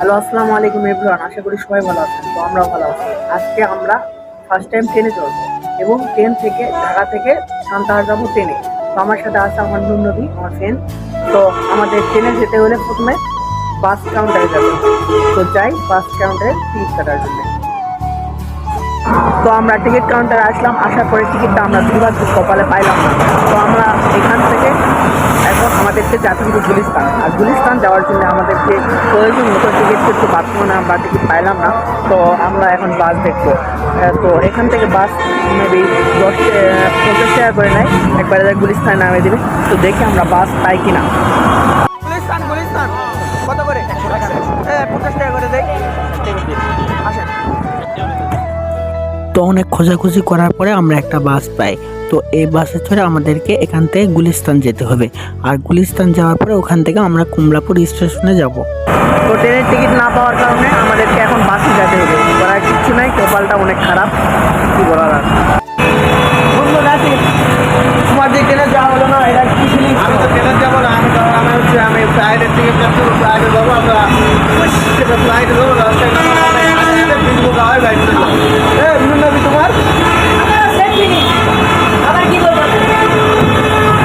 Hello, আসসালামু আলাইকুম everyone. আশা করি সবাই ভালো আছেন। তো আমরাও ভালো আছি। আজকে আমরা ফার্স্ট টাইম ট্রেনে চড়বো এবং ট্রেন থেকে ঢাকা থেকে সান্তাহার যাবো ট্রেনে। তো আমার সাথে আছে আমার নবী, আমার ফ্রেন্ড। তো আমাদের ট্রেনে যেতে হলে প্রথমে বাস কাউন্টারে যাবে। তো যাই বাস কাউন্টারে টিকিট কাটার জন্য। তো আমরা টিকিট কাউন্টারে আসলাম, আসার পরে টিকিটটা আমরা দুর্ভাগ্য কপালে পাইলাম না। তো আমরা এখান থেকে এখন আমাদেরকে যেতে হবে গুলিস্তান। আর গুলিস্তান যাওয়ার জন্য আমাদেরকে প্রয়োজন মতো টিকিট করতে পারবো না বা টিকিট পাইলাম না। তো আমরা এখন বাস দেখবো। তো এখান থেকে বাস মেবি 50 টাকা করে নেয়, একবারে গুলিস্তান নামে দিবে। তো দেখি আমরা বাস পাই কিনা। গুলিস্তান গুলিস্তান কত করে? 50 টাকা করে দেয়। আসেন। তো অনেক খোঁজাখুঁজি করার পরে আমরা একটা বাস পাই। তো এই বাসে চড়ে আমাদেরকে এখান থেকে গুলিস্তান যেতে হবে। আর গুলিস্তান যাওয়ার পরে ওখান থেকে আমরা কমলাপুর স্টেশনে যাব। তো ট্রেনের টিকিট না পাওয়ার কারণে আমাদেরকে এখন বাসে যেতে হবে। করার কিচ্ছু নাই, কপালটা অনেক খারাপ, কি বলার আর। তোমার যে ট্রেনে যাওয়া হলো না, এটা কি ফিলিংস? আমি তো ট্রেনে যাবো না, আমি ফ্লাইটের টিকিট কাটতে ফ্লাইটে যাবো। আমরা ফ্লাইটে যাবো, তোমার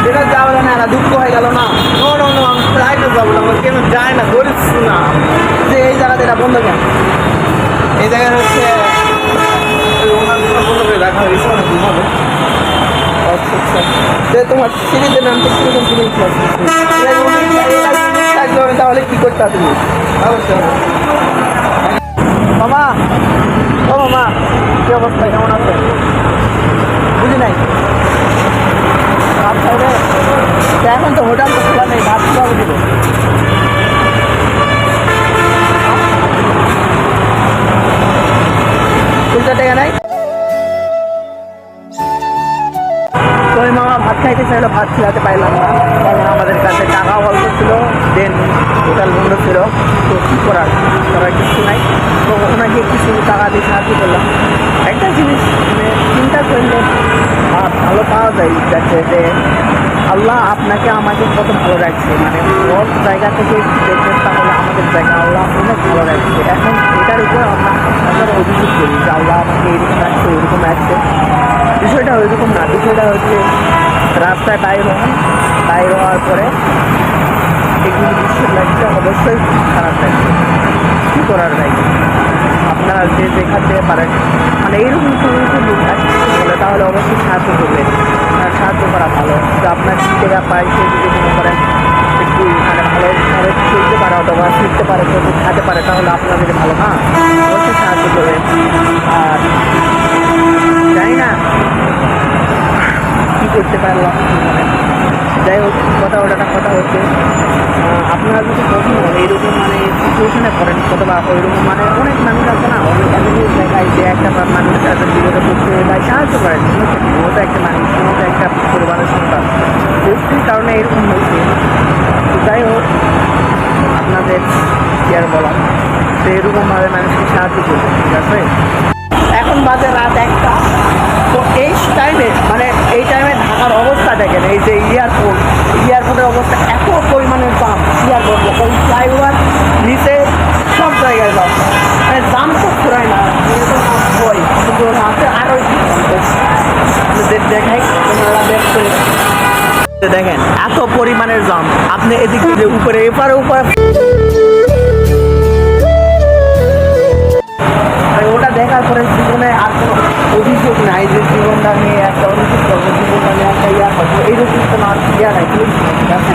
ট্রেনে যাওয়া হলো না, এরা দুঃখ হয়ে গেল না। নো নো নো, আমি ফ্লাইটে যাবো না, আমার কেন যায় না, গরিব না। যে এই জায়গাতে এটা বন্ধ কেন? এই জায়গায় হচ্ছে ওনার বন্ধ করে রাখা হয়েছে, অনেক ঘুমাবে। আচ্ছা আচ্ছা। যে তোমার সিরিজের নামটা কিরকম ফিলিংস আছে? তাহলে কি করতে তুমি? অবশ্যই মামা, ও মামা, কি অবস্থা, কেমন আছে? বুঝি নাই। ভাত খাইবে? এখন তো হোটেল তো খোলা নেই, ভাত খাওয়া দিব। কুড়ি টাকা নাই? তো ওই মামা ভাত খাইতে চাইলো, ভাত খেলাতে পাইলাম না, কারণ আমাদের কাছে টাকা অল্প ছিল, দেন হোটেল বন্ধ ছিল। তো কী করার কিছু নাই। তো ওনাকে কিছু টাকা দিয়ে সাহায্য করলাম। একটা জিনিস মানে চিন্তা করলে ভালো পাওয়া যায়, যাচ্ছে যে আল্লাহ আপনাকে আমাকে কত ভালো রাখছে। মানে সব জায়গা থেকে দেখবেন তাহলে আমাদের জায়গা আল্লাহ অনেক ভালো রাখছে। এখন এটার উপর আমরা অভিযোগ করি যে আল্লাহ আমাকে এরকম রাখছে ওইরকম রাখছে। বিষয়টা ওইরকম না, বিষয়টা হচ্ছে রাস্তায় বাইর হওয়ার পরে এগুলো দৃশ্য লাগছে, অবশ্যই খারাপ লাগছে। কী করার নাই, আপনারা যে দেখাতে পারেন মানে এইরকম কোনো লোক বলে তাহলে অবশ্যই সাহায্য করবেন। আপনার সাহায্য করা ভালো। তো আপনার জায়গা পায় সে যদি মনে করেন একটু মানে ভালোভাবে চলতে পারে অথবা শিখতে পারে, যদি খাতে পারে, তাহলে আপনাদের ভালো না, অবশ্যই সাহায্য করবেন। আর জানি না কী করতে পারলাম, মানে যাই হোক, কথা হচ্ছে আপনারা যদি কখনো এইরকম মানে সিচুয়েশনে পড়েন অথবা ওইরকম মানে অনেক মানুষ আছে না, অনেক এমন জায়গায় যে একটা মানুষ তাদের বিপদে পড়তে তাই সাহায্য করেন। মতো একটা মানুষ, মতো একটা পরিবারের সন্তান, পরিস্থিতির কারণে এরকম হয়েছে। তো যাই হোক, আপনাদের কি আর বলার, তো এরকমভাবে মানুষকে সাহায্য করবে, ঠিক আছে? এখন বাজে রাত 1টা। তো এই টাইমে ঢাকার অবস্থা দেখেন। এই যে এয়ারপোর্টের অবস্থা, এত পরিমাণের জাম। এয়ারপোর্ট ওই ফ্লাইওভার নিচে সব জায়গায় জাম, মানে জাম তো ফুরায় না, হয় কিন্তু রাতে আরও দেখাই ওনারা দেখতে। দেখেন এত পরিমাণের জাম, আপনি এদিক থেকে উপরে এপারে ওটা দেখার পরে জীবনে আর কোনো অভিযোগ নাই যে জীবনটা নিয়ে একটা অভিযোগ করবো, জীবনটা নিয়ে একটা ইয়া করবো, এইরকম কোনো আর ইয়া নাই। ঠিক আছে,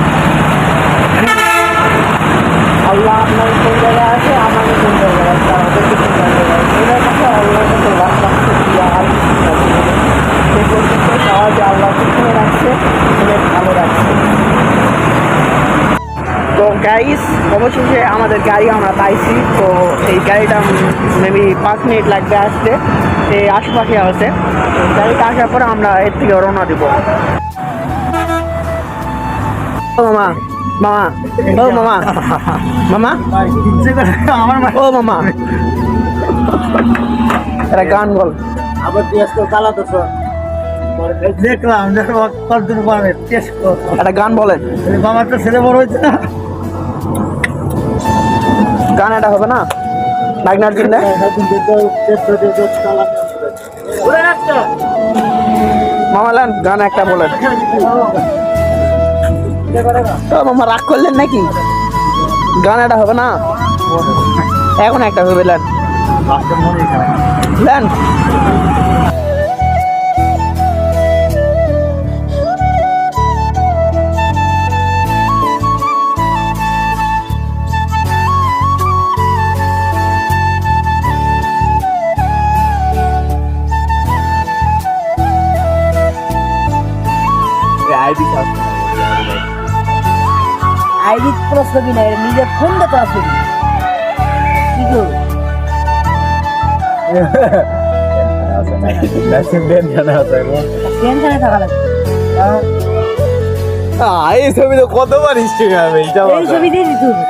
আল্লাহ আপনার কোন জায়গায় আছে, আমাদের কোন জায়গায় আছে, আমাদেরকে কোন জায়গায় আছে, এটার কাছে আল্লাহর কাছে রাখলাম আর সে পর্যন্ত পাওয়া যে আল্লাহ কোথায় রাখছে, অনেক ভালো রাখছে। তো গাইস, অবশেষে আমাদের গাড়ি আমরা পাইছি। তো এই গাড়িটা মেবি 5 মিনিট লাগবে আসতে, এই আশেপাশে আছে। গাড়িটা আসার পরে আমরা এর থেকে রওনা দিব। ও মামা, মামা, ও মামা, মামা, ও মামা, একটা গান বল। আবার তুই আজকে চালাতেছ, দেখলাম কতদিন পরে টেস্ট কর, একটা গান বলেন। আমার তো ছেলে বড় হয়েছে না। গানাটা হবে না বাগনার জন্য মামালান গান একটা বলেন তো মামা রাগ করলেন নাকি গানাটা হবে না এখন একটা হবে লেন লেন আইডি কোনো ছবি নাই নিজের ফোন তো আছে কি করবো টেনশনে থাকা লাগবে এই ছবি তো কতবার ইনস্টাগ্রামে এই ছবি দিয়ে দিতে হবে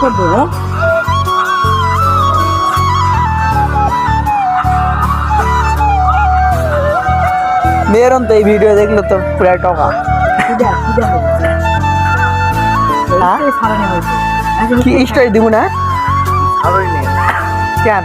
করবো মেয়েরন তো এই ভিডিও দেখলো তো পুরা টকা হ্যাঁ? কি স্টোরি দিব না কেন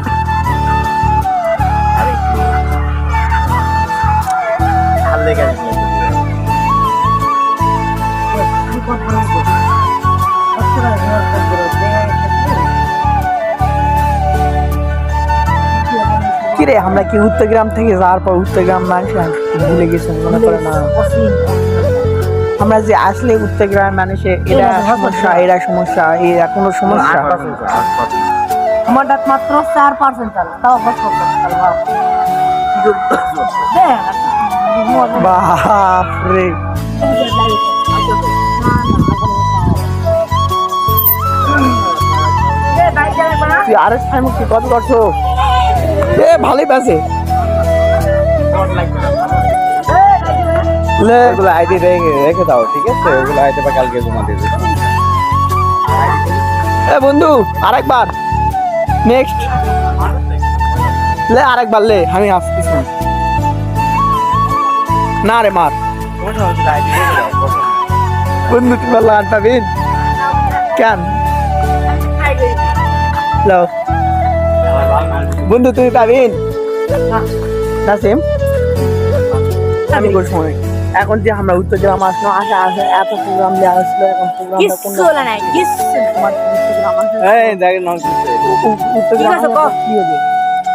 কিরে আমরা কি উত্তরগ্রাম থেকে যাওয়ার পর উত্তরগ্রাম মানুষ ভুলে গেছি মনে করে না আমরা যে আসলে উত্তরগ্রাম মানুষে এরা সমস্যা এরা সমস্যা এরা কোনো সমস্যা আমার ডাক মাত্র 4% চাল তাও বাপ রে তুই আরেক টাইম কি কত করছো এ ভালোই পাচ্ছে ওগুলো আইডি রেখে দাও ঠিক আছে ওগুলো আইডি বা কালকে জমা দিয়ে দেবো এ বন্ধু আরেকবার নেক্সট লে আরেকবার লে আমি আসতেছি না রে মার বন্ধু তুমি বললো আর পাবিন কেন লো বন্ধু তুমি পাবিন নাসিম আমি কোন সময় এখন যে আমরা উত্তরগ্রাম আসলো আসা আসে এত প্রোগ্রাম দেওয়া আসলো এখন প্রোগ্রামটা কোন নাই কিচ্ছু এই দেখেন না উত্তরগ্রাম ঠিক আছে, কর। কি হবে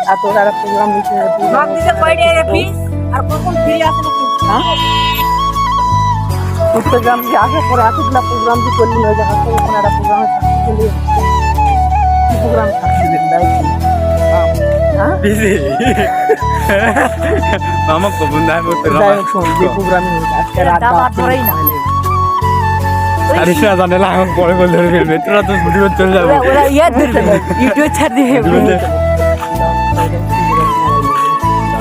এত তারা প্রোগ্রাম দিচ্ছে নক দিতে কয় টাকা পিস আর কখন ফিরে আসে না উত্তরগ্রাম যে আসার পরে এতগুলা প্রোগ্রাম যে করলি হয়ে যায় তখন একটা প্রোগ্রামে থাকতে কি প্রোগ্রাম থাকছে দিন ভাই হ্যাঁ বিজি মামা কবুন দাই বলতে যাই হোক শোন যে প্রোগ্রামে আজকে রাত দাবা ধরেই না। আরে না জানে না এখন পরে বলে ধরে ফেলবে তোরা তো ভিডিও চলে যাবে ওরা ইয়া দিতে ইউটিউব ছাড় দিবে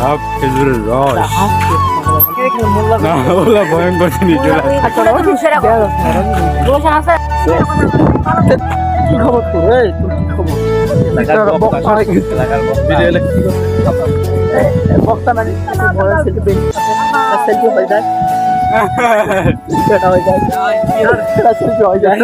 আপ খেজুরের রস না ওলা ভয়ঙ্কর জিনিস আচ্ছা তো দুশরা দোষ আছে কি খবর তোর এই তোর কি খবর বক্তা মানে বড় সেলফি বেশি সেলফি হয়ে যায় সেটা হয়ে যায় সেলফি হয়ে যায়